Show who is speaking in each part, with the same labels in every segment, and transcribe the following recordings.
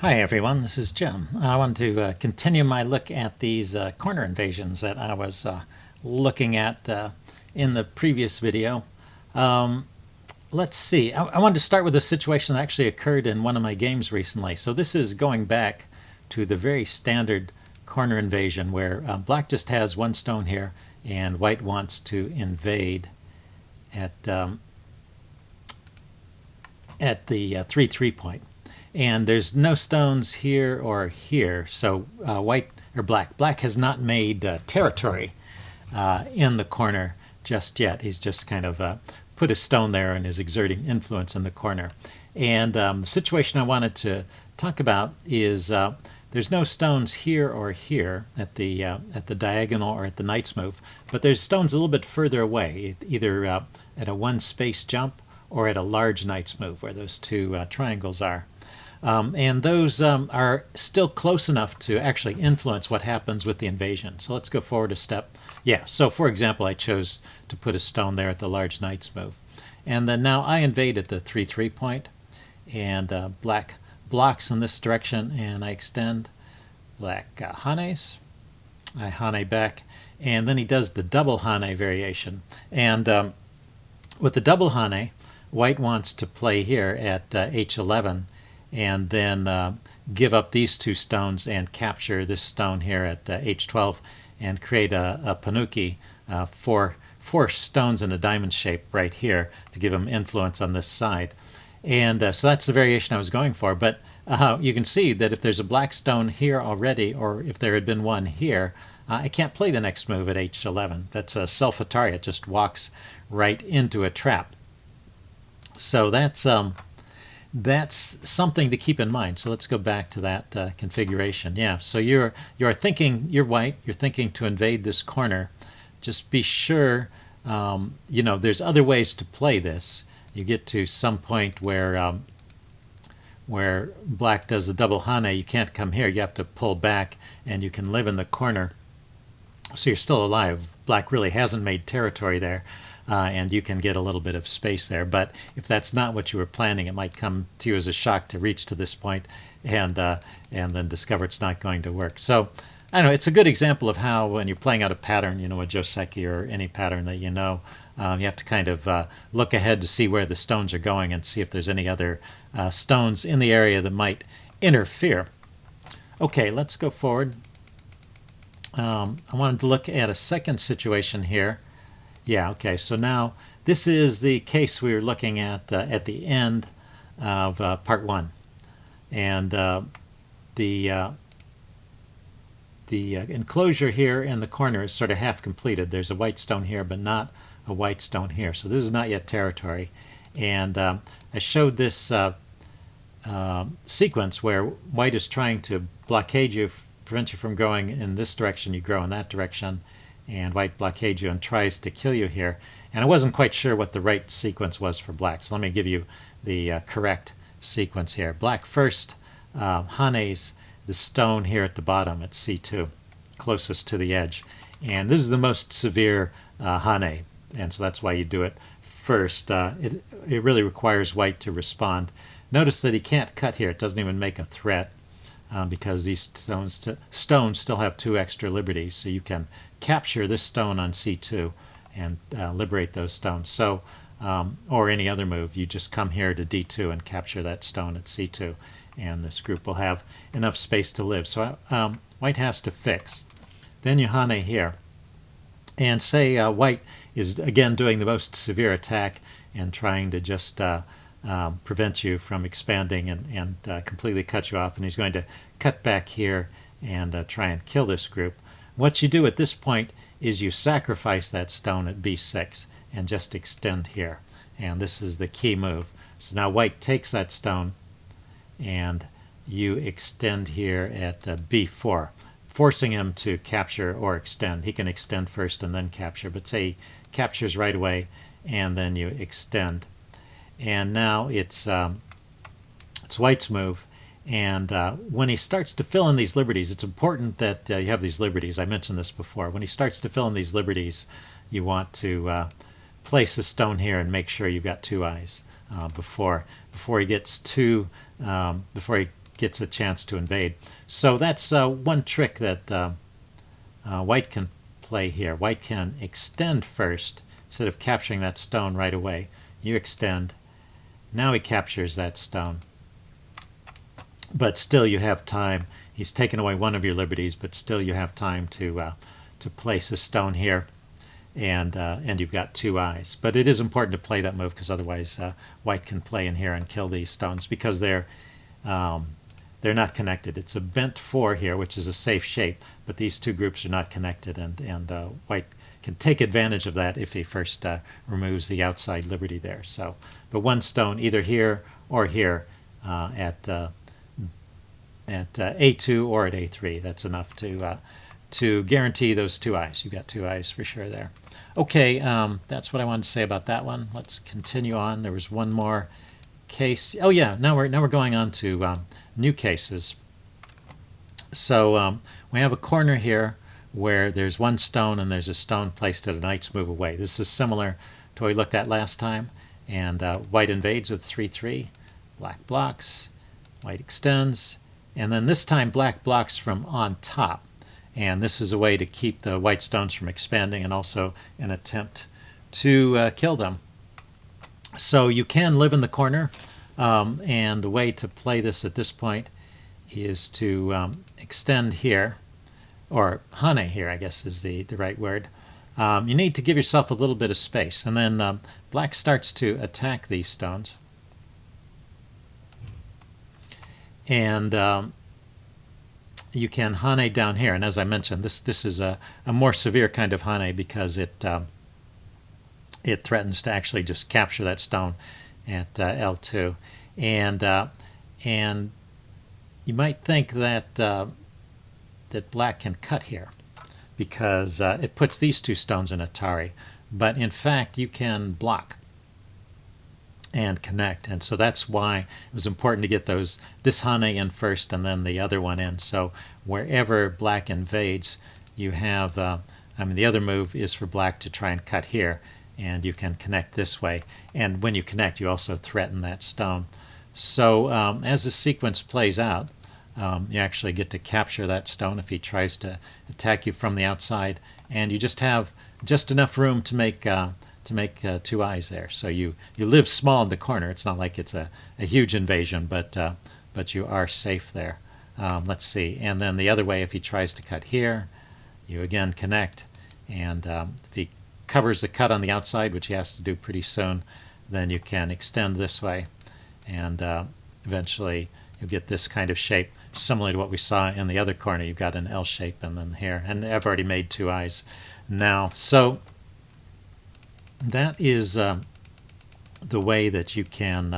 Speaker 1: Hi everyone, this is Jim. I want to continue my look at these corner invasions that I was looking at in the previous video. Let's see, I wanted to start with a situation that actually occurred in one of my games recently. So this is going back to the very standard corner invasion where black just has one stone here and white wants to invade at the 3-3 point. And there's no stones here or here, so white or black has not made territory in the corner just yet. He's just kind of put a stone there and is exerting influence in the corner. And the situation I wanted to talk about is there's no stones here or here at the diagonal or at the knight's move, but there's stones a little bit further away, either at a one space jump or at a large knight's move where those two triangles are. And those are still close enough to actually influence what happens with the invasion. So let's go forward a step. Yeah, so for example, I chose to put a stone there at the large knight's move. And then now I invade at the 3-3 point, and black blocks in this direction, and I extend. Black hanes. I hane back, and then he does the double hane variation. And with the double hane, white wants to play here at h11, and then give up these two stones and capture this stone here at h12 and create a panuki, four stones in a diamond shape right here to give him influence on this side. And so that's the variation I was going for. But you can see that if there's a black stone here already, or if there had been one here, I can't play the next move at h11. That's a self-atari. It just walks right into a trap. So that's something to keep in mind. So let's go back to that configuration. Yeah, so you're thinking, you're white, you're thinking to invade this corner. Just be sure, there's other ways to play this. You get to some point where black does the double hane, you can't come here, you have to pull back, and you can live in the corner. So you're still alive. Black really hasn't made territory there. And you can get a little bit of space there. But if that's not what you were planning, it might come to you as a shock to reach to this point and then discover it's not going to work. So I don't know, it's a good example of how when you're playing out a pattern, a joseki or any pattern that you have to kind of look ahead to see where the stones are going and see if there's any other stones in the area that might interfere. Okay, let's go forward. I wanted to look at a second situation here. Yeah, okay, so now this is the case we were looking at the end of part one. And the enclosure here in the corner is sort of half completed. There's a white stone here, but not a white stone here. So this is not yet territory. And I showed this sequence where white is trying to blockade you, prevent you from going in this direction, you grow in that direction. And white blockades you and tries to kill you here. And I wasn't quite sure what the right sequence was for black, so let me give you the correct sequence here. Black first hanes the stone here at the bottom at c2, closest to the edge. And this is the most severe hane, and so that's why you do it first. It really requires white to respond. Notice that he can't cut here. It doesn't even make a threat. Because these stones still have two extra liberties, so you can capture this stone on c2 and liberate those stones. So, or any other move, you just come here to d2 and capture that stone at c2, and this group will have enough space to live. So white has to fix. Then you hane here, and say white is again doing the most severe attack and trying to just prevent you from expanding and completely cut you off, and he's going to cut back here and try and kill this group. What you do at this point is you sacrifice that stone at b6 and just extend here, and this is the key move. So now white takes that stone and you extend here at b4, forcing him to capture or extend. He can extend first and then capture, but say he captures right away and then you extend. And now it's white's move, and when he starts to fill in these liberties, it's important that you have these liberties. I mentioned this before. When he starts to fill in these liberties, you want to place a stone here and make sure you've got two eyes before he gets too before he gets a chance to invade. So that's one trick that white can play here. White can extend first instead of capturing that stone right away. You extend. Now he captures that stone. But still you have time. He's taken away one of your liberties, but still you have time to place a stone here, and you've got 2 eyes. But it is important to play that move, because otherwise white can play in here and kill these stones, because they're not connected. It's a bent 4 here, which is a safe shape, but these 2 groups are not connected, and white can take advantage of that if he first removes the outside liberty there. So, but 1 stone either here or here at A2 or at A3. That's enough to guarantee those 2 eyes. You've got 2 eyes for sure there. Okay, that's what I wanted to say about that one. Let's continue on. There was one more case. Oh yeah, now we're going on to new cases. So we have a corner here where there's 1 stone and there's a stone placed at a knight's move away. This is similar to what we looked at last time. And white invades with 3/3. Black blocks. White extends. And then this time black blocks from on top. And this is a way to keep the white stones from expanding, and also an attempt to kill them. So you can live in the corner, and the way to play this at this point is to extend here, or hane here, I guess is the right word. You need to give yourself a little bit of space, and then black starts to attack these stones. And you can hane down here, and as I mentioned, this is a more severe kind of hane, because it threatens to actually just capture that stone at L2, and you might think that that black can cut here, because it puts these 2 stones in Atari, but in fact you can block and connect, and so that's why it was important to get this hane in first and then the other one in. So wherever black invades, you have the other move is for black to try and cut here, and you can connect this way, and when you connect you also threaten that stone. So as the sequence plays out, you actually get to capture that stone if he tries to attack you from the outside, and you just have just enough room to make 2 eyes there. So you live small in the corner. It's not like it's a huge invasion, but you are safe there. Let's see. And then the other way, if he tries to cut here, you again connect. And if he covers the cut on the outside, which he has to do pretty soon, then you can extend this way. And eventually you'll get this kind of shape, similar to what we saw in the other corner. You've got an L shape, and then here. And I've already made 2 eyes now. So that is the way that you can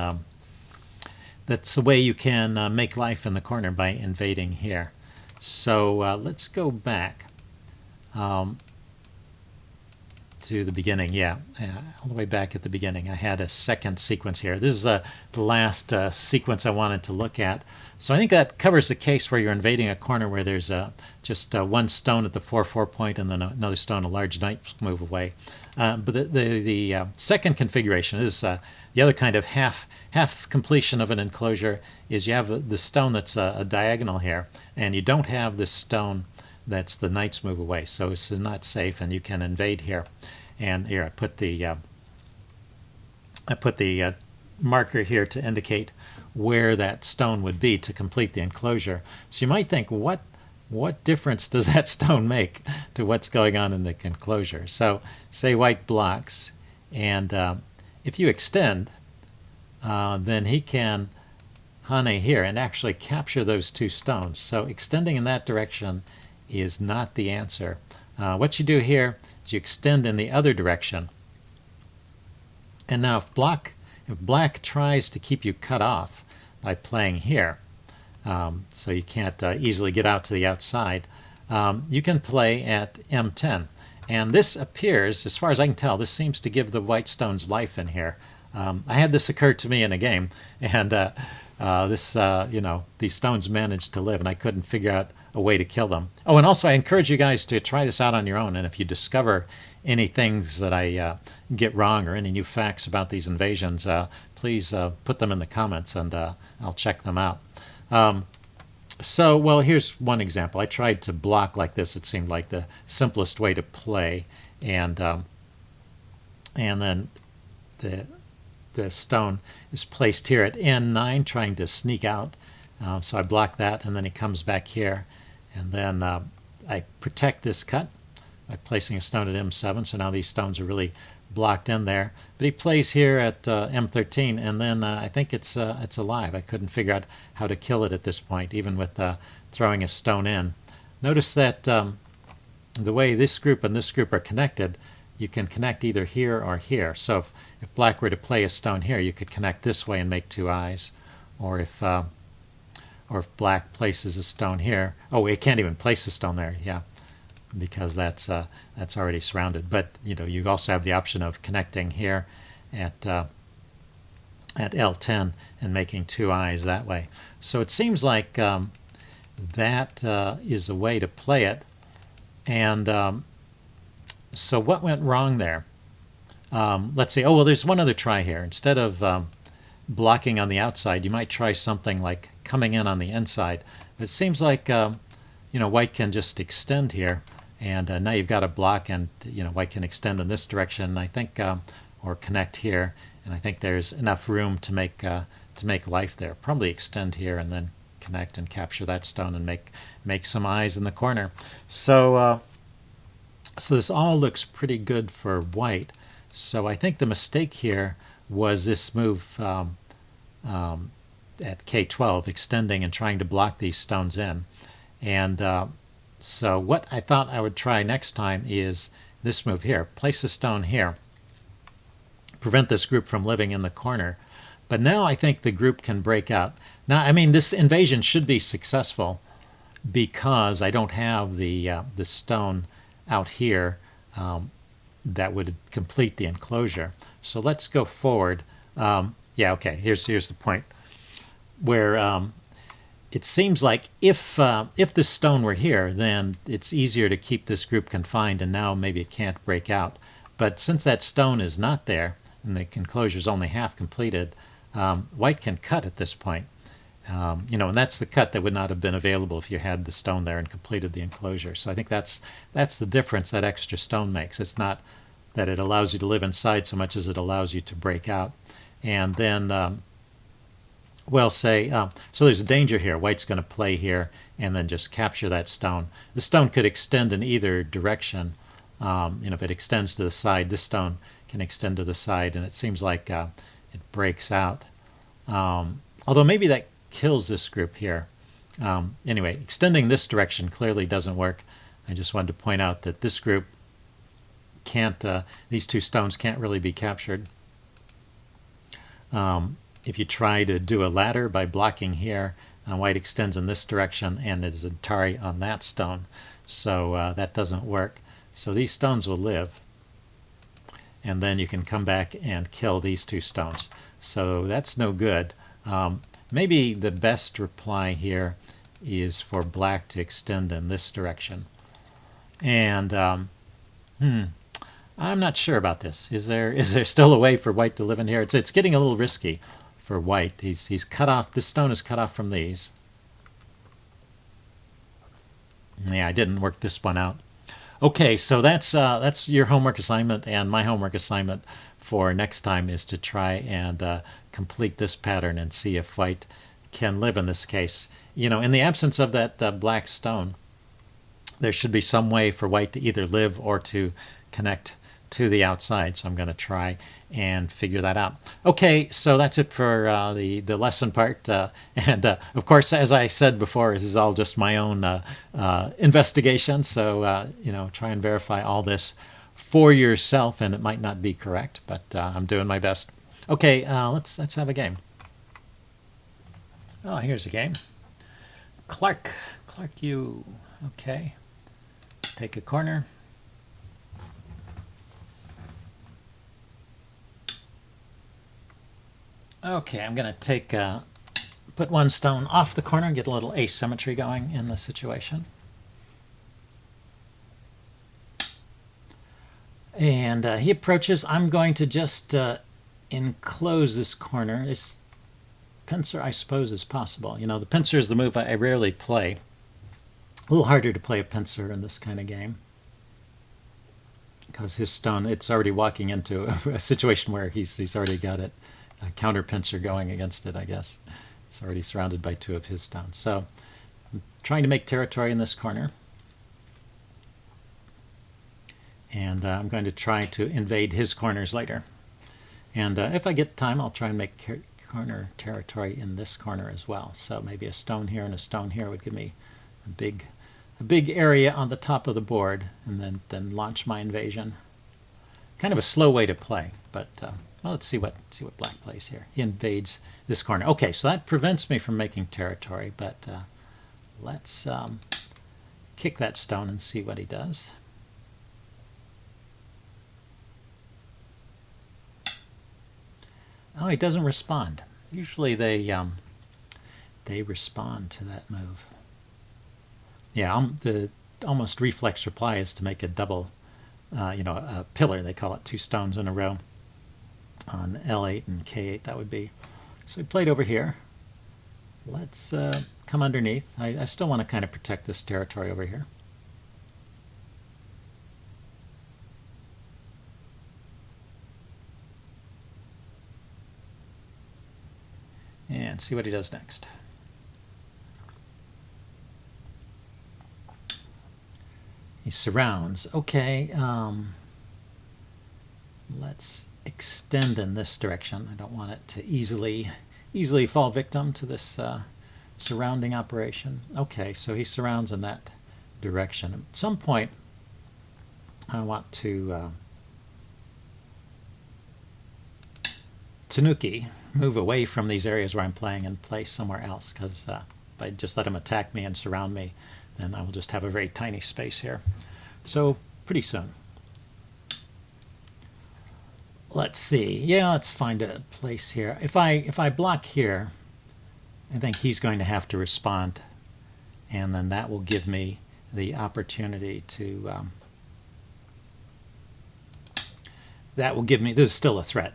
Speaker 1: make life in the corner, by invading here. So let's go back to the beginning. All the way back at the beginning. I had a second sequence here. This is the last sequence I wanted to look at. So I think that covers the case where you're invading a corner where there's just 1 stone at the 4/4 point, and then another stone, a large knight move away. But the second configuration is the other kind of half completion of an enclosure, is you have the stone that's a diagonal here, and you don't have this stone that's the knight's move away. So this is not safe, and you can invade here. And here I put the marker here to indicate where that stone would be to complete the enclosure. So you might think, what difference does that stone make to what's going on in the enclosure? So say white blocks, and if you extend, then he can hane here and actually capture those 2 stones. So extending in that direction is not the answer. What you do here is you extend in the other direction. And now if black tries to keep you cut off by playing here, so you can't easily get out to the outside, you can play at M10. And this appears, as far as I can tell, this seems to give the white stones life in here. I had this occur to me in a game, and these stones managed to live, and I couldn't figure out a way to kill them. Oh, and also I encourage you guys to try this out on your own, and if you discover any things that I get wrong, or any new facts about these invasions, please put them in the comments, and I'll check them out. So, well, here's one example. I tried to block like this. It seemed like the simplest way to play, and then the the stone is placed here at N9, trying to sneak out. So I block that, and then he comes back here, and then I protect this cut by placing a stone at M7. So now these stones are really blocked in there. But he plays here at M13, and then I think it's alive. I couldn't figure out how to kill it at this point, even with throwing a stone in. Notice that the way this group and this group are connected, you can connect either here or here. So if black were to play a stone here, you could connect this way and make two eyes. Or if black places a stone here, oh, it can't even place a stone there, yeah, because that's already surrounded. But you also have the option of connecting here at L10 and making two eyes that way. So it seems like that is a way to play it. And so what went wrong there? Let's see. Oh, well, there's one other try here. Instead of blocking on the outside, you might try something like coming in on the inside. But it seems like white can just extend here, and now you've got a block, and white can extend in this direction, I think, or connect here, and I think there's enough room to make life there. Probably extend here and then connect and capture that stone and make some eyes in the corner. So this all looks pretty good for white. So I think the mistake here was this move at K12, extending and trying to block these stones in. And so what I thought I would try next time is this move here. Place a stone here. Prevent this group from living in the corner. But now I think the group can break out. Now, I mean, this invasion should be successful because I don't have the stone out here that would complete the enclosure. So let's go forward. Yeah, okay, here's the point where it seems like if this stone were here, then it's easier to keep this group confined, and now maybe it can't break out. But since that stone is not there and the enclosure is only half completed, white can cut at this point. And that's the cut that would not have been available if you had the stone there and completed the enclosure. So I think that's the difference that extra stone makes. It's not that it allows you to live inside so much as it allows you to break out. And then, so there's a danger here. White's going to play here and then just capture that stone. The stone could extend in either direction. If it extends to the side, this stone can extend to the side, and it seems like it breaks out. Although maybe that kills this group here. Anyway, extending this direction clearly doesn't work. I just wanted to point out that this group can't, these two stones can't really be captured. If you try to do a ladder by blocking here, white extends in this direction and is Atari on that stone. So that doesn't work. So these stones will live. And then you can come back and kill these two stones. So that's no good. Maybe the best reply here is for black to extend in this direction. And I'm not sure about this. Is there still a way for white to live in here? It's getting a little risky for white. He's cut off. This stone is cut off from these. Yeah, I didn't work this one out. Okay, so that's your homework assignment, and my homework assignment for next time is to try and complete this pattern and see if white can live in this case. In the absence of that black stone, there should be some way for white to either live or to connect to the outside. So I'm going to try and figure that out. Okay, so that's it for the lesson part. And of course, as I said before, this is all just my own investigation. So, try and verify all this for yourself, and it might not be correct, but I'm doing my best. Okay, let's have a game. Oh, here's a game. Clark Kyu. Okay, let's take a corner. Okay, I'm going to put one stone off the corner and get a little asymmetry going in the situation. And he approaches. I'm going to just enclose this corner. It's pincer, I suppose, is possible. You know, the pincer is the move I rarely play. A little harder to play a pincer in this kind of game, because his stone, it's already walking into a situation where he's already got it, a counter pincer going against it, I guess. It's already surrounded by 2 of his stones. So I'm trying to make territory in this corner. And I'm going to try to invade his corners later. And if I get time, I'll try and make corner territory in this corner as well. So maybe a stone here and a stone here would give me a big area on the top of the board, and then launch my invasion. Kind of a slow way to play, but well, let's see what black plays here. He invades this corner. Okay, so that prevents me from making territory, but let's kick that stone and see what he does. Oh, he doesn't respond. Usually they respond to that move. Yeah, the almost reflex reply is to make a double, a pillar. They call it 2 stones in a row on L8 and K8. That would be. So he played over here. Let's come underneath. I still want to kind of protect this territory over here. And see what he does next. He surrounds. Okay, let's extend in this direction. I don't want it to easily fall victim to this surrounding operation. Okay, so he surrounds in that direction. At some point, I want to Tanuki, move away from these areas where I'm playing and play somewhere else, because if I just let him attack me and surround me, then I will just have a very tiny space here. So pretty soon. Let's see. Yeah, let's find a place here. If I block here, I think he's going to have to respond, and then that will give me the opportunity to that will give me, this is still a threat,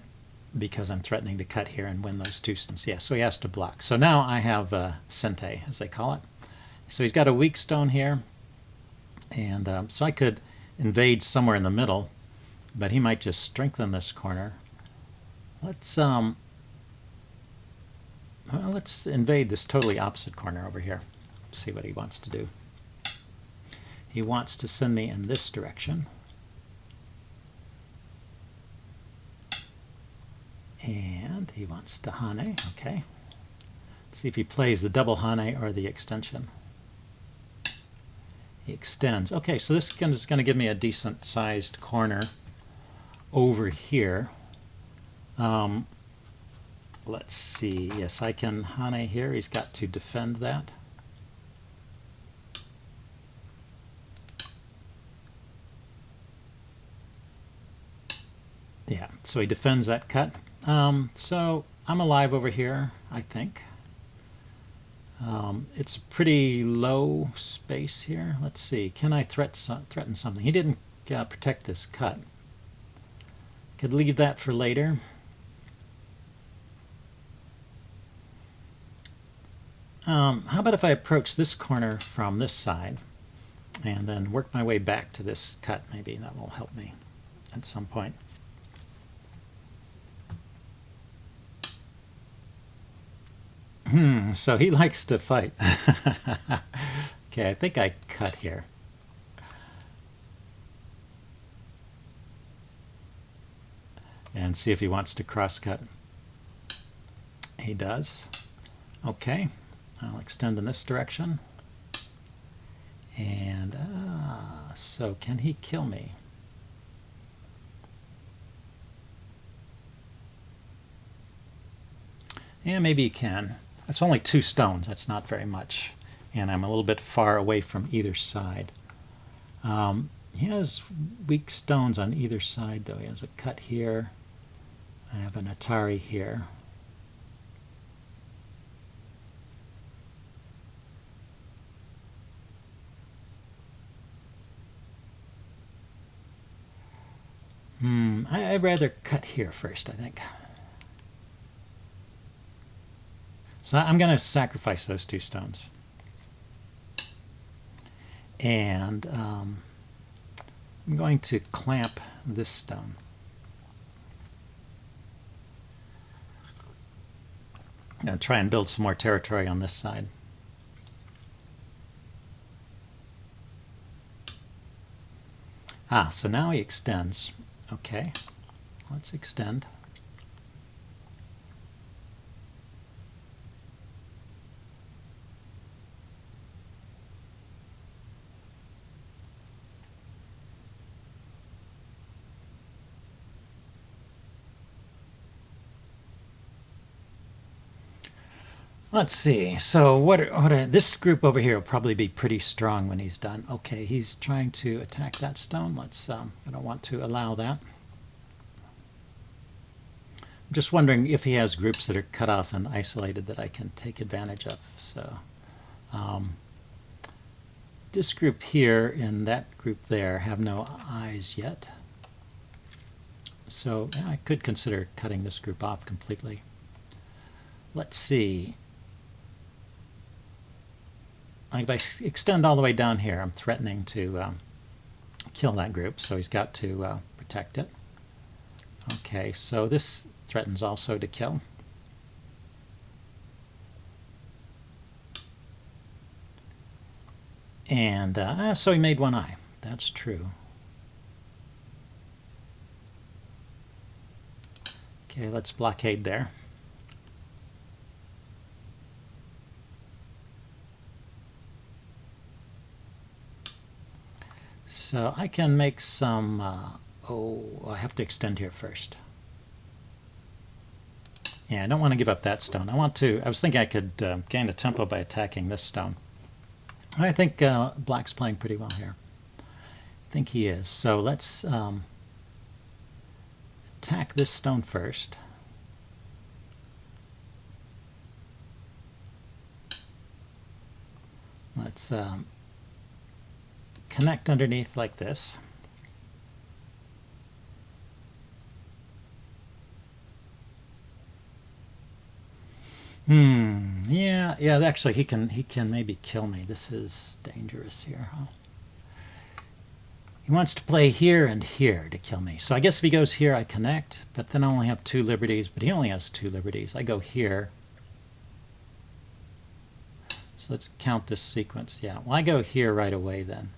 Speaker 1: because I'm threatening to cut here and win those 2 stones. Yeah, so he has to block. So now I have Sente, as they call it. So he's got a weak stone here, and so I could invade somewhere in the middle, but he might just strengthen this corner. Let's invade this totally opposite corner over here. See what he wants to do. He wants to send me in this direction. And he wants to Hane. Okay. Let's see if he plays the double Hane or the extension. He extends. Okay, so this is going to give me a decent sized corner over here. Let's see. Yes, I can Hane here. He's got to defend that. Yeah, so he defends that cut. So I'm alive over here, I think. It's a pretty low space here. Let's see. Can I threaten something? He didn't protect this cut. Could leave that for later. How about if I approach this corner from this side and then work my way back to this cut? Maybe that will help me at some point. So he likes to fight. Okay, I think I cut here. And see if he wants to cross-cut. He does. Okay, I'll extend in this direction. And so can he kill me? Yeah, maybe he can. It's only 2 stones. That's not very much. And I'm a little bit far away from either side. He has weak stones on either side, though. He has a cut here. I have an Atari here. I'd rather cut here first, I think. So I'm going to sacrifice those 2 stones. And I'm going to clamp this stone. I'm going to try and build some more territory on this side. So now he extends. Okay, let's extend. Let's see. So this group over here will probably be pretty strong when he's done. Okay, he's trying to attack that stone. Let's. I don't want to allow that. I'm just wondering if he has groups that are cut off and isolated that I can take advantage of. So, this group here and that group there have no eyes yet. So yeah, I could consider cutting this group off completely. Let's see. If I extend all the way down here, I'm threatening to kill that group, so he's got to protect it. Okay, so this threatens also to kill. And so he made 1 eye. That's true. Okay, let's blockade there. So I can make some, I have to extend here first. Yeah, I don't want to give up that stone. I was thinking I could gain a tempo by attacking this stone. I think black's playing pretty well here. I think he is. So let's attack this stone first. Let's connect underneath like this. Yeah, actually he can maybe kill me. This is dangerous here, huh? He wants to play here and here to kill me. So I guess if he goes here, I connect, but then I only have 2 liberties, but he only has 2 liberties. I go here. So let's count this sequence. Yeah, well, I go here right away then.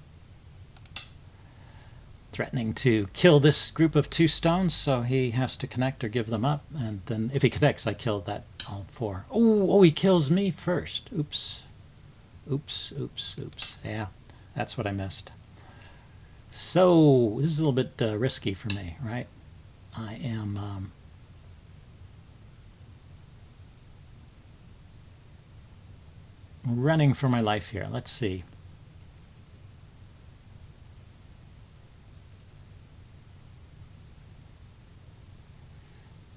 Speaker 1: Threatening to kill this group of 2 stones, so he has to connect or give them up, and then if he connects, I kill that all 4. Oh, he kills me first. Oops. Yeah, that's what I missed. So this is a little bit risky for me, right? I am running for my life here. Let's see.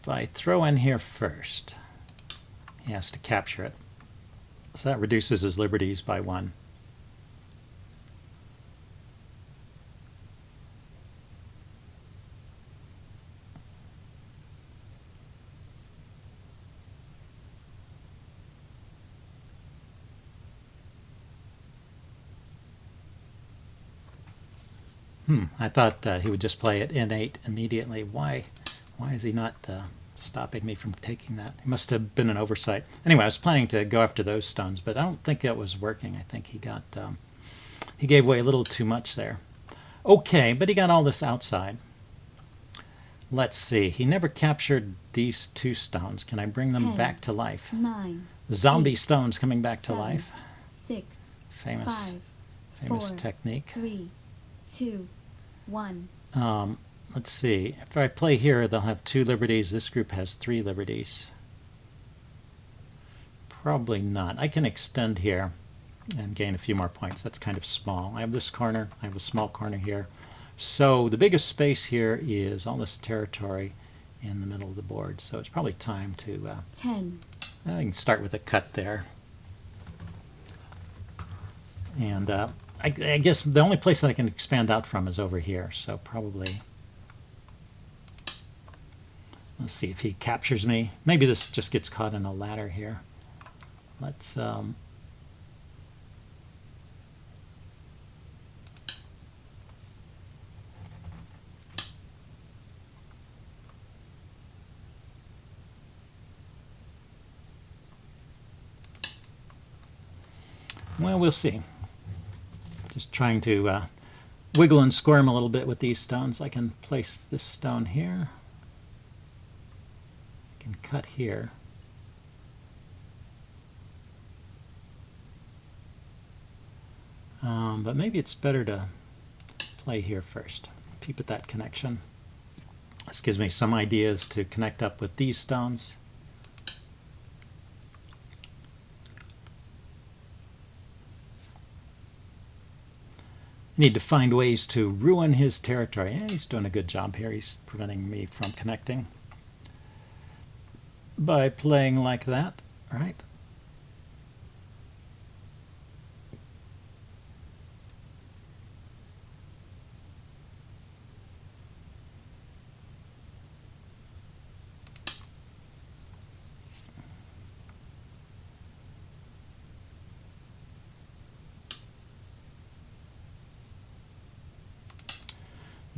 Speaker 1: If I throw in here first, he has to capture it. So that reduces his liberties by 1. I thought he would just play it innate immediately. Why is he not stopping me from taking that? It must have been an oversight. Anyway, I was planning to go after those stones, but I don't think that was working. I think he gave away a little too much there. Okay, but he got all this outside. Let's see. He never captured these 2 stones. Can I bring them
Speaker 2: 10,
Speaker 1: back to life?
Speaker 2: 9,
Speaker 1: Zombie
Speaker 2: 8,
Speaker 1: stones coming back
Speaker 2: 7,
Speaker 1: to life.
Speaker 2: 6,
Speaker 1: Famous
Speaker 2: 5, 4,
Speaker 1: technique.
Speaker 2: 3, 2, 1.
Speaker 1: Let's see. If I play here, they'll have 2 liberties. This group has 3 liberties. Probably not. I can extend here and gain a few more points. That's kind of small. I have this corner. I have a small corner here. So the biggest space here is all this territory in the middle of the board. So it's probably time to...
Speaker 2: 10.
Speaker 1: I can start with a cut there. And I guess the only place that I can expand out from is over here. So probably... Let's see if he captures me. Maybe this just gets caught in a ladder here. let's well, we'll see. Just trying to wiggle and squirm a little bit with these stones. I can place this stone here. I can cut here. But maybe it's better to play here first. Peep at that connection. This gives me some ideas to connect up with these stones. Need to find ways to ruin his territory. Yeah, he's doing a good job here. He's preventing me from connecting by playing like that, right?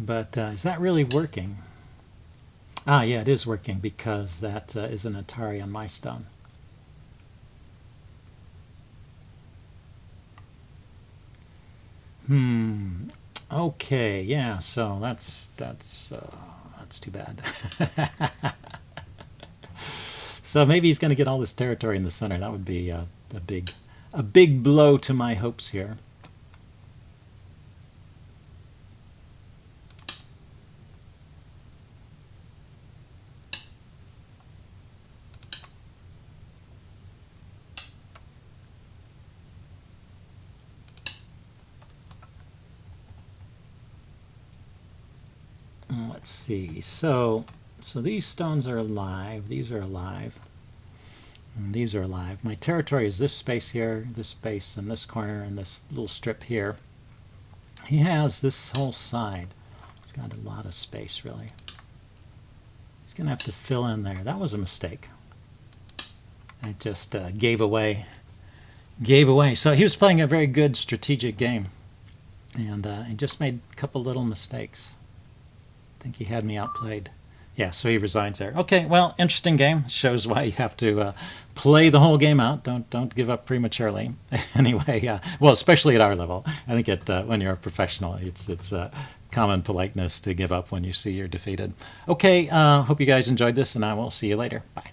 Speaker 1: But is that really working? Ah, yeah, it is working because that is an Atari on my stone. Okay, yeah. So that's too bad. So maybe he's going to get all this territory in the center. That would be a big blow to my hopes here. Let's see. So these stones are alive. These are alive. And these are alive. My territory is this space here, this space, and this corner, and this little strip here. He has this whole side. He's got a lot of space, really. He's going to have to fill in there. That was a mistake. I just gave away. So he was playing a very good strategic game. And he just made a couple little mistakes. I think he had me outplayed. Yeah, so he resigns there. Okay, well, interesting game. Shows why you have to play the whole game out. Don't give up prematurely. Anyway, well, especially at our level. I think when you're a professional, it's common politeness to give up when you see you're defeated. Okay, hope you guys enjoyed this, and I will see you later. Bye.